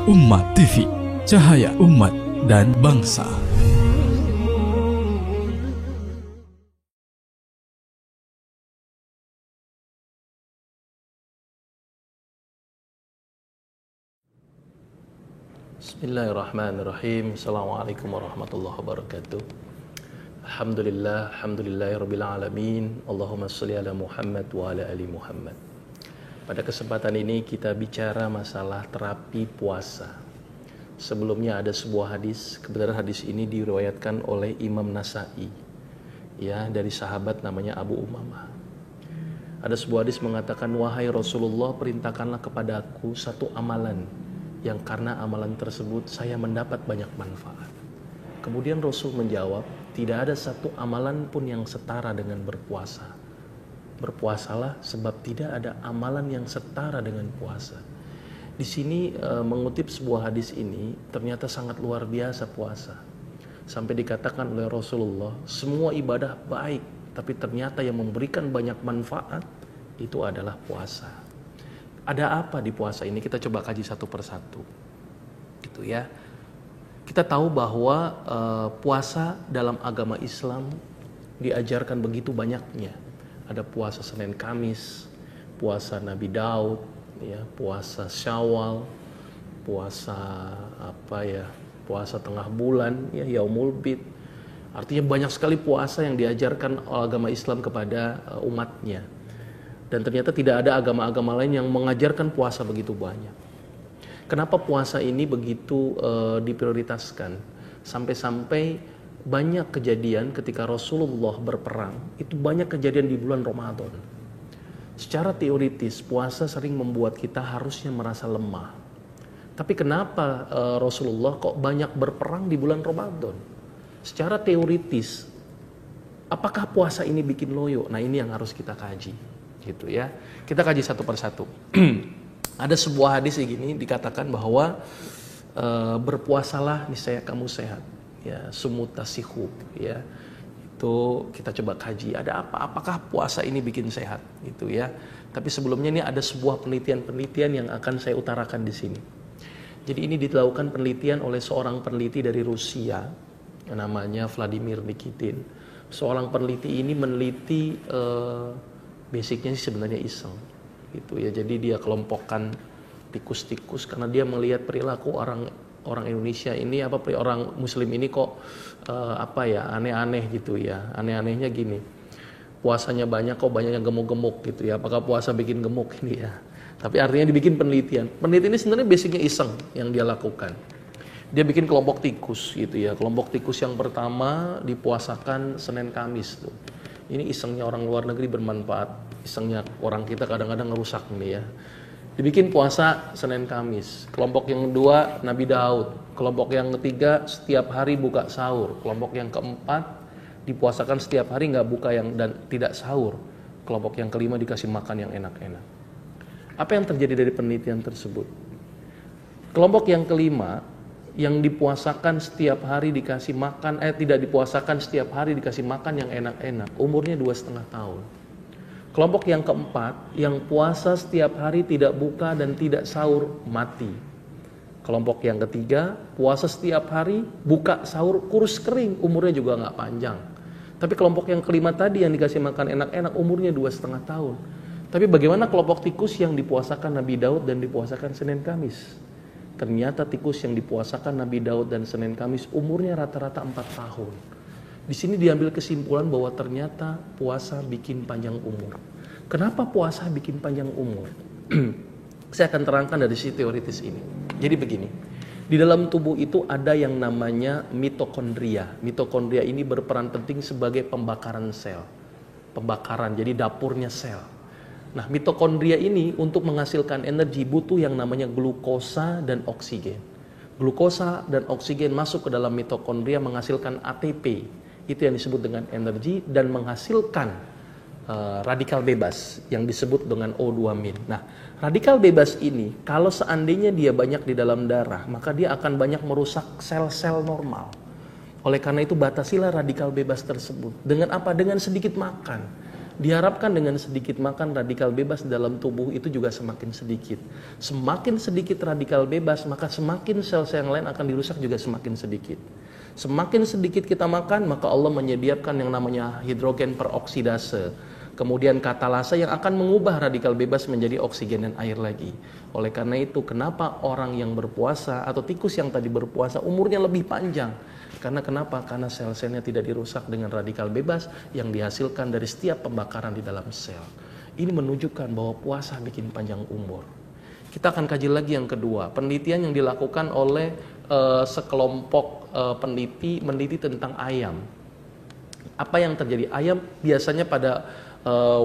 Ummah TV, cahaya umat dan bangsa. Bismillahirrahmanirrahim. Assalamualaikum warahmatullahi wabarakatuh. Alhamdulillahirabbil alamin. Allahumma shalli ala Muhammad wa ala ali Muhammad. Pada kesempatan ini kita bicara masalah terapi puasa. Sebelumnya ada sebuah hadis, kebenaran hadis ini diriwayatkan oleh Imam Nasa'i, ya, dari sahabat namanya Abu Umamah. Ada sebuah hadis mengatakan, wahai Rasulullah, perintahkanlah kepadaku satu amalan yang karena amalan tersebut saya mendapat banyak manfaat. Kemudian Rasul menjawab, tidak ada satu amalan pun yang setara dengan berpuasa. Berpuasalah sebab tidak ada amalan yang setara dengan puasa. Di sini mengutip sebuah hadis ini, ternyata sangat luar biasa puasa. Sampai dikatakan oleh Rasulullah, semua ibadah baik, tapi ternyata yang memberikan banyak manfaat itu adalah puasa. Ada apa di puasa ini? Kita coba kaji satu persatu, gitu ya. Kita tahu bahwa puasa dalam agama Islam diajarkan begitu banyaknya. Ada puasa Senin Kamis, puasa Nabi Daud, ya, puasa Syawal, puasa puasa tengah bulan, ya, Yaumul Bid. Artinya banyak sekali puasa yang diajarkan oleh agama Islam kepada umatnya. Dan ternyata tidak ada agama-agama lain yang mengajarkan puasa begitu banyak. Kenapa puasa ini begitu diprioritaskan? Sampai-sampai banyak kejadian ketika Rasulullah berperang, itu banyak kejadian di bulan Ramadan. Secara teoritis, puasa sering membuat kita harusnya merasa lemah. Tapi kenapa Rasulullah kok banyak berperang di bulan Ramadan? Secara teoritis, apakah puasa ini bikin loyo? Nah, ini yang harus kita kaji. Gitu ya. Kita kaji satu persatu. Ada sebuah hadis begini dikatakan bahwa berpuasalah niscaya kamu sehat. Ya, sumutasihu, ya. Itu kita coba kaji. Ada apa? Apakah puasa ini bikin sehat? Gitu ya. Tapi sebelumnya ini ada sebuah penelitian yang akan saya utarakan di sini. Jadi ini dilakukan penelitian oleh seorang peneliti dari Rusia, namanya Vladimir Nikitin. Seorang peneliti ini meneliti basicnya sih sebenarnya iseng, gitu ya. Jadi dia kelompokkan tikus-tikus karena dia melihat perilaku orang Indonesia ini, orang Muslim ini kok aneh-aneh gitu ya. Aneh-anehnya gini, puasanya banyak kok banyak yang gemuk-gemuk gitu ya. Apakah puasa bikin gemuk ini ya? Tapi artinya dibikin penelitian. Penelitian ini sebenarnya basicnya iseng yang dia lakukan. Dia bikin kelompok tikus gitu ya. Kelompok tikus yang pertama dipuasakan Senin Kamis tuh. Ini isengnya orang luar negeri bermanfaat. Isengnya orang kita kadang-kadang ngerusak nih ya. Dibikin puasa Senin Kamis. Kelompok yang kedua Nabi Daud. Kelompok yang ketiga setiap hari buka sahur. Kelompok yang keempat dipuasakan setiap hari nggak buka dan tidak sahur. Kelompok yang kelima dikasih makan yang enak-enak. Apa yang terjadi dari penelitian tersebut? Kelompok yang kelima yang dipuasakan setiap hari dikasih makan, tidak dipuasakan setiap hari dikasih makan yang enak-enak, umurnya 2,5 tahun. Kelompok yang keempat, yang puasa setiap hari tidak buka dan tidak sahur, mati. Kelompok yang ketiga, puasa setiap hari, buka sahur, kurus kering, umurnya juga nggak panjang. Tapi kelompok yang kelima tadi yang dikasih makan enak-enak, umurnya 2,5 tahun. Tapi bagaimana kelompok tikus yang dipuasakan Nabi Daud dan dipuasakan Senin Kamis? Ternyata tikus yang dipuasakan Nabi Daud dan Senin Kamis umurnya rata-rata 4 tahun. Di sini diambil kesimpulan bahwa ternyata puasa bikin panjang umur. Kenapa puasa bikin panjang umur? Saya akan terangkan dari sisi teoritis ini. Jadi begini, di dalam tubuh itu ada yang namanya mitokondria. Mitokondria ini berperan penting sebagai pembakaran sel. Pembakaran, jadi dapurnya sel. Nah, mitokondria ini untuk menghasilkan energi butuh yang namanya glukosa dan oksigen. Glukosa dan oksigen masuk ke dalam mitokondria menghasilkan ATP. Itu yang disebut dengan energi dan menghasilkan radikal bebas yang disebut dengan O2-min. Nah, radikal bebas ini kalau seandainya dia banyak di dalam darah, maka dia akan banyak merusak sel-sel normal. Oleh karena itu batasilah radikal bebas tersebut. Dengan apa? Dengan sedikit makan. Diharapkan dengan sedikit makan, radikal bebas dalam tubuh itu juga semakin sedikit. Semakin sedikit radikal bebas, maka semakin sel-sel yang lain akan dirusak juga semakin sedikit. Semakin sedikit kita makan, maka Allah menyediakan yang namanya hidrogen peroksidase, kemudian katalase yang akan mengubah radikal bebas menjadi oksigen dan air lagi. Oleh karena itu, kenapa orang yang berpuasa atau tikus yang tadi berpuasa umurnya lebih panjang? Karena kenapa? Karena sel-selnya tidak dirusak dengan radikal bebas yang dihasilkan dari setiap pembakaran di dalam sel. Ini menunjukkan bahwa puasa bikin panjang umur. Kita akan kaji lagi yang kedua, penelitian yang dilakukan oleh sekelompok meneliti tentang ayam. Apa yang terjadi? Ayam biasanya pada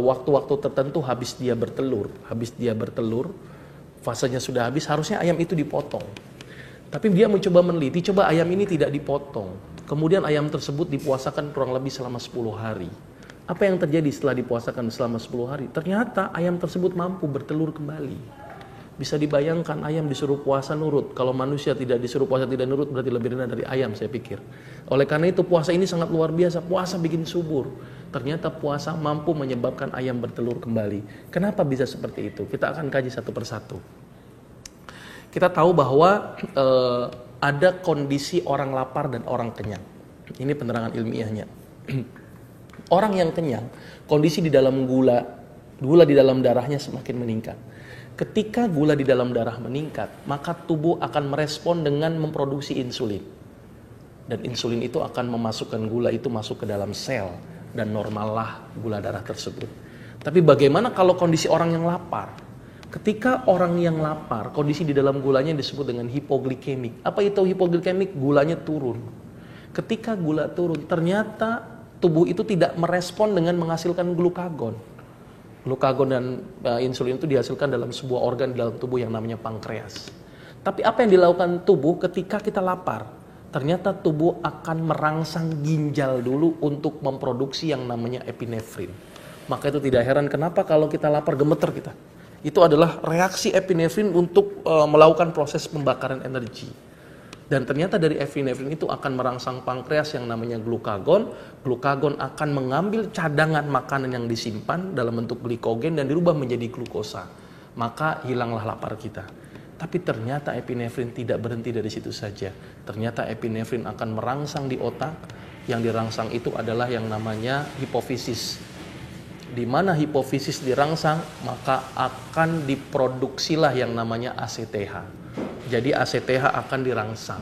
waktu-waktu tertentu habis dia bertelur, fasenya sudah habis, harusnya ayam itu dipotong. Tapi dia mencoba meneliti, coba ayam ini tidak dipotong. Kemudian ayam tersebut dipuasakan kurang lebih selama 10 hari. Apa yang terjadi setelah dipuasakan selama 10 hari? Ternyata ayam tersebut mampu bertelur kembali. Bisa dibayangkan ayam disuruh puasa nurut. Kalau manusia tidak disuruh puasa tidak nurut berarti lebih rendah dari ayam, saya pikir. Oleh karena itu puasa ini sangat luar biasa. Puasa bikin subur. Ternyata puasa mampu menyebabkan ayam bertelur kembali. Kenapa bisa seperti itu? Kita akan kaji satu persatu. Kita tahu bahwa ada kondisi orang lapar dan orang kenyang. Ini penerangan ilmiahnya. Orang yang kenyang, kondisi di dalam gula di dalam darahnya semakin meningkat. Ketika gula di dalam darah meningkat, maka tubuh akan merespon dengan memproduksi insulin. Dan insulin itu akan memasukkan gula itu masuk ke dalam sel dan normallah gula darah tersebut. Tapi bagaimana kalau kondisi orang yang lapar? Ketika orang yang lapar, kondisi di dalam gulanya disebut dengan hipoglikemik. Apa itu hipoglikemik? Gulanya turun. Ketika gula turun, ternyata tubuh itu tidak merespon dengan menghasilkan glukagon. Glukagon dan insulin itu dihasilkan dalam sebuah organ di dalam tubuh yang namanya pankreas. Tapi apa yang dilakukan tubuh ketika kita lapar? Ternyata tubuh akan merangsang ginjal dulu untuk memproduksi yang namanya epinefrin. Maka itu tidak heran kenapa kalau kita lapar gemeter kita. Itu adalah reaksi epinefrin untuk melakukan proses pembakaran energi. Dan ternyata dari epinefrin itu akan merangsang pankreas yang namanya glukagon. Glukagon akan mengambil cadangan makanan yang disimpan dalam bentuk glikogen dan dirubah menjadi glukosa. Maka hilanglah lapar kita. Tapi ternyata epinefrin tidak berhenti dari situ saja. Ternyata epinefrin akan merangsang di otak. Yang dirangsang itu adalah yang namanya hipofisis. Di mana hipofisis dirangsang, maka akan diproduksilah yang namanya ACTH. Jadi ACTH akan dirangsang.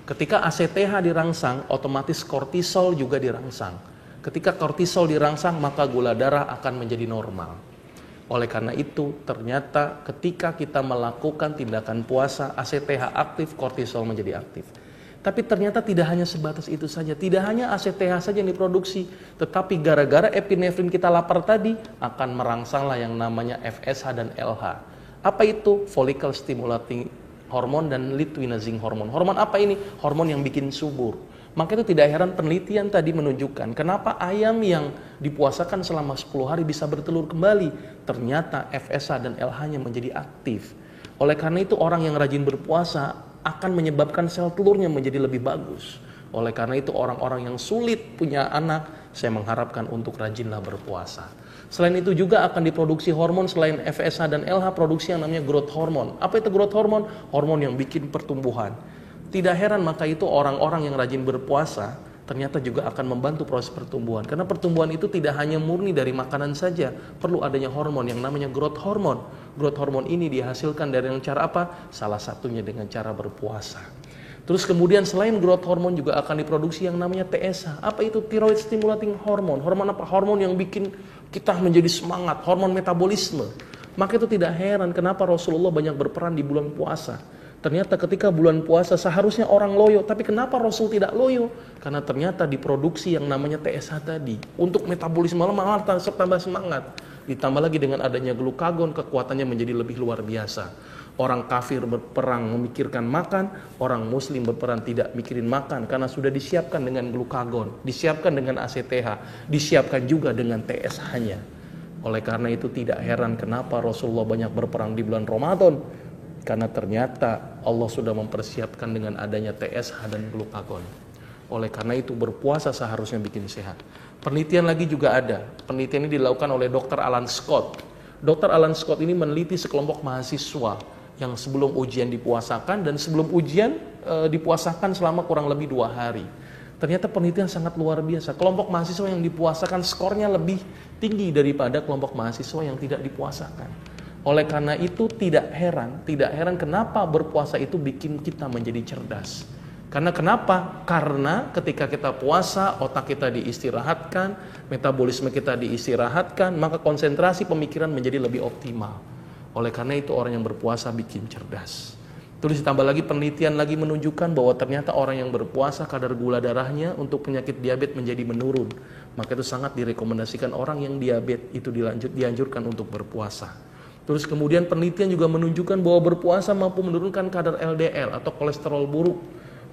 Ketika ACTH dirangsang, otomatis kortisol juga dirangsang. Ketika kortisol dirangsang, maka gula darah akan menjadi normal. Oleh karena itu, ternyata ketika kita melakukan tindakan puasa, ACTH aktif, kortisol menjadi aktif. Tapi ternyata tidak hanya sebatas itu saja. Tidak hanya ACTH saja yang diproduksi. Tetapi gara-gara epinefrin kita lapar tadi, akan merangsanglah yang namanya FSH dan LH. Apa itu? Follicle stimulating hormone dan luteinizing hormone. Hormon apa ini? Hormon yang bikin subur. Maka itu tidak heran penelitian tadi menunjukkan kenapa ayam yang dipuasakan selama 10 hari bisa bertelur kembali. Ternyata FSH dan LH-nya menjadi aktif. Oleh karena itu orang yang rajin berpuasa akan menyebabkan sel telurnya menjadi lebih bagus. Oleh karena itu orang-orang yang sulit punya anak, saya mengharapkan untuk rajinlah berpuasa. Selain itu juga akan diproduksi hormon selain FSH dan LH, produksi yang namanya growth hormone. Apa itu growth hormone? Hormon yang bikin pertumbuhan. Tidak heran maka itu orang-orang yang rajin berpuasa ternyata juga akan membantu proses pertumbuhan. Karena pertumbuhan itu tidak hanya murni dari makanan saja, perlu adanya hormon yang namanya growth hormone. Growth hormone ini dihasilkan dari cara apa? Salah satunya dengan cara berpuasa. Terus kemudian selain growth hormone juga akan diproduksi yang namanya TSH. Apa itu? Thyroid stimulating hormone. Hormon apa? Hormon yang bikin kita menjadi semangat, hormon metabolisme. Maka itu tidak heran kenapa Rasulullah banyak berperan di bulan puasa. Ternyata ketika bulan puasa seharusnya orang loyo, tapi kenapa Rasul tidak loyo? Karena ternyata diproduksi yang namanya TSH tadi. Untuk metabolisme malah tambah semangat. Ditambah lagi dengan adanya glukagon, kekuatannya menjadi lebih luar biasa. Orang kafir berperang memikirkan makan, orang muslim berperan tidak mikirin makan karena sudah disiapkan dengan glukagon, disiapkan dengan ACTH, disiapkan juga dengan TSH-nya. Oleh karena itu tidak heran kenapa Rasulullah banyak berperang di bulan Ramadan. Karena ternyata Allah sudah mempersiapkan dengan adanya TSH dan glukagon. Oleh karena itu berpuasa seharusnya bikin sehat. Penelitian lagi juga ada. Penelitian ini dilakukan oleh Dr. Alan Scott. Dr. Alan Scott ini meneliti sekelompok mahasiswa yang sebelum ujian dipuasakan dan sebelum ujian dipuasakan selama kurang lebih 2 hari. Ternyata penelitian sangat luar biasa. Kelompok mahasiswa yang dipuasakan skornya lebih tinggi daripada kelompok mahasiswa yang tidak dipuasakan. Oleh karena itu tidak heran kenapa berpuasa itu bikin kita menjadi cerdas. Karena kenapa? Karena ketika kita puasa, otak kita diistirahatkan, metabolisme kita diistirahatkan, maka konsentrasi pemikiran menjadi lebih optimal. Oleh karena itu orang yang berpuasa bikin cerdas. Terus ditambah lagi penelitian lagi menunjukkan bahwa ternyata orang yang berpuasa kadar gula darahnya untuk penyakit diabetes menjadi menurun. Maka itu sangat direkomendasikan orang yang diabetes itu dianjurkan untuk berpuasa. Terus kemudian penelitian juga menunjukkan bahwa berpuasa mampu menurunkan kadar LDL atau kolesterol buruk.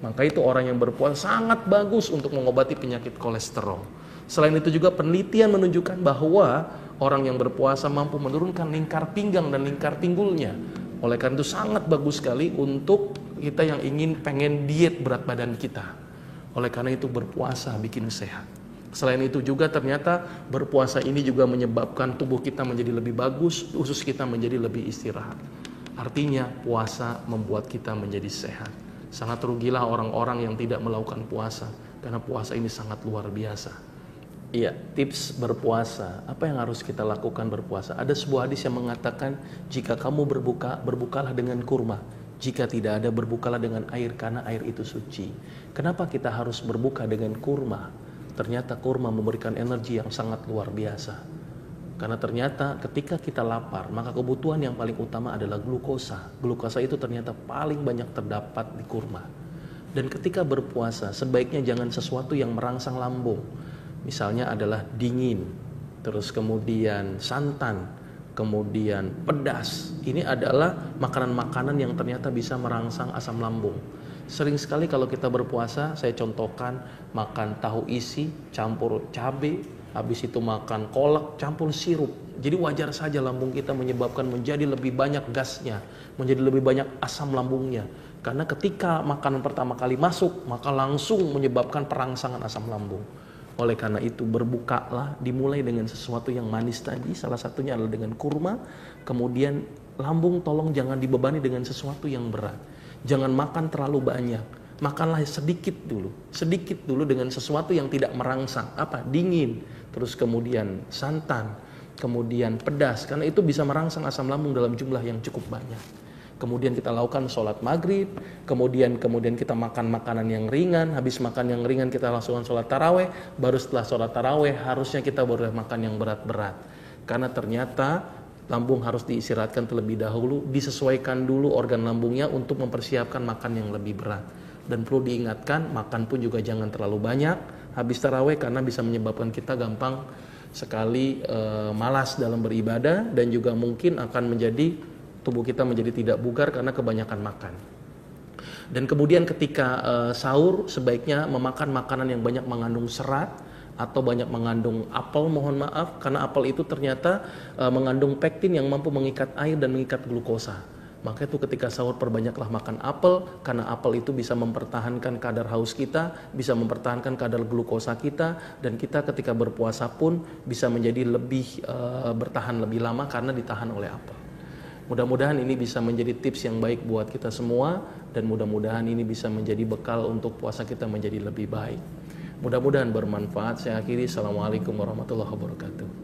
Maka itu orang yang berpuasa sangat bagus untuk mengobati penyakit kolesterol. Selain itu juga penelitian menunjukkan bahwa orang yang berpuasa mampu menurunkan lingkar pinggang dan lingkar pinggulnya. Oleh karena itu sangat bagus sekali untuk kita yang pengen diet berat badan kita. Oleh karena itu berpuasa bikin sehat. Selain itu juga ternyata berpuasa ini juga menyebabkan tubuh kita menjadi lebih bagus, usus kita menjadi lebih istirahat. Artinya puasa membuat kita menjadi sehat. Sangat rugilah orang-orang yang tidak melakukan puasa, karena puasa ini sangat luar biasa. Iya, tips berpuasa. Apa yang harus kita lakukan berpuasa? Ada sebuah hadis yang mengatakan, jika kamu berbuka, berbukalah dengan kurma. Jika tidak ada, berbukalah dengan air, karena air itu suci. Kenapa kita harus berbuka dengan kurma? Ternyata kurma memberikan energi yang sangat luar biasa. Karena ternyata ketika kita lapar, maka kebutuhan yang paling utama adalah glukosa. Glukosa itu ternyata paling banyak terdapat di kurma. Dan ketika berpuasa, sebaiknya jangan sesuatu yang merangsang lambung. Misalnya adalah dingin, terus kemudian santan, kemudian pedas. Ini adalah makanan-makanan yang ternyata bisa merangsang asam lambung. Sering sekali kalau kita berpuasa, saya contohkan makan tahu isi campur cabai, habis itu makan kolak campur sirup. Jadi wajar saja lambung kita menyebabkan menjadi lebih banyak gasnya, menjadi lebih banyak asam lambungnya. Karena ketika makanan pertama kali masuk, maka langsung menyebabkan perangsangan asam lambung. Oleh karena itu berbukalah, dimulai dengan sesuatu yang manis tadi, salah satunya adalah dengan kurma. Kemudian lambung tolong jangan dibebani dengan sesuatu yang berat. Jangan makan terlalu banyak, makanlah sedikit dulu dengan sesuatu yang tidak merangsang. Apa? Dingin, terus kemudian santan, kemudian pedas, karena itu bisa merangsang asam lambung dalam jumlah yang cukup banyak. Kemudian kita lakukan sholat maghrib, kemudian kita makan makanan yang ringan, habis makan yang ringan kita langsung sholat taraweh, baru setelah sholat taraweh harusnya kita boleh makan yang berat-berat. Karena ternyata lambung harus diistirahatkan terlebih dahulu, disesuaikan dulu organ lambungnya untuk mempersiapkan makan yang lebih berat. Dan perlu diingatkan, makan pun juga jangan terlalu banyak habis taraweh, karena bisa menyebabkan kita gampang sekali malas dalam beribadah, dan juga mungkin akan menjadi tubuh kita menjadi tidak bugar karena kebanyakan makan. Dan kemudian ketika sahur sebaiknya memakan makanan yang banyak mengandung serat atau banyak mengandung apel, mohon maaf, karena apel itu ternyata mengandung pektin yang mampu mengikat air dan mengikat glukosa. Maka itu ketika sahur perbanyaklah makan apel, karena apel itu bisa mempertahankan kadar haus kita, bisa mempertahankan kadar glukosa kita, dan kita ketika berpuasa pun bisa menjadi lebih bertahan lebih lama karena ditahan oleh apel. Mudah-mudahan ini bisa menjadi tips yang baik buat kita semua, dan mudah-mudahan ini bisa menjadi bekal untuk puasa kita menjadi lebih baik. Mudah-mudahan bermanfaat. Saya akhiri. Assalamualaikum warahmatullahi wabarakatuh.